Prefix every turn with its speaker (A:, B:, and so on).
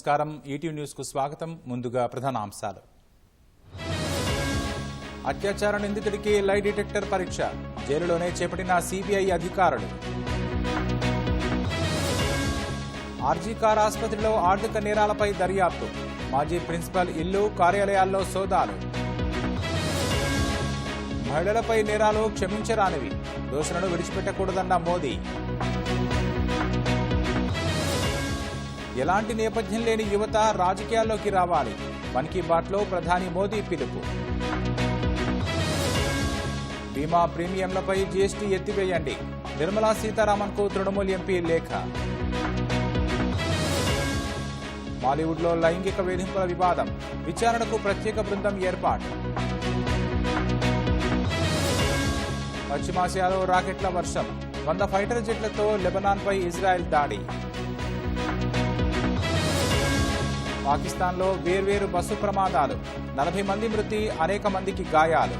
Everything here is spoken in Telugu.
A: నమస్కారం. ఈటీవీ న్యూస్ కు స్వాగతం. ముందుగా ప్రధానాంశాలు. అత్యాచార నిందితుడికి లై డిటెక్టర్ పరీక్ష, జైలులోనే చేపట్టిన సిబిఐ అధికారులు. ఆర్జీ కార్ ఆసుపత్రిలో ఆర్థిక నేరాలపై దర్యాప్తు, మాజీ ప్రిన్సిపల్ ఇల్లు కార్యాలయాల్లో సోదాలు. మహిళలపై నేరాలు క్షమించరానివి, దోషులను విడిచిపెట్టకూడదన్న మోదీ. ఎలాంటి నేపథ్యం లేని యువత రాజకీయాల్లోకి రావాలి, మన్ కీ బాత్లో ప్రధాని మోదీ పిలుపు. బీమా ప్రీమియంలపై జీఎస్టీ ఎత్తివేయండి, నిర్మలా సీతారామన్కు తృణమూల్ ఎంపీ లేఖ. బాలీవుడ్లో లైంగిక వేధింపుల వివాదం, విచారణకు ప్రత్యేక బృందం ఏర్పాటు. పశ్చిమాసియాలో రాకెట్ల వర్షం, 100 ఫైటర్ జెట్లతో లెబనాన్పై ఇజ్రాయెల్ దాడి. పాకిస్తాన్లో వేర్వేరు బస్సు ప్రమాదాలు, 40 మంది మృతి, అనేక మందికి గాయాలు.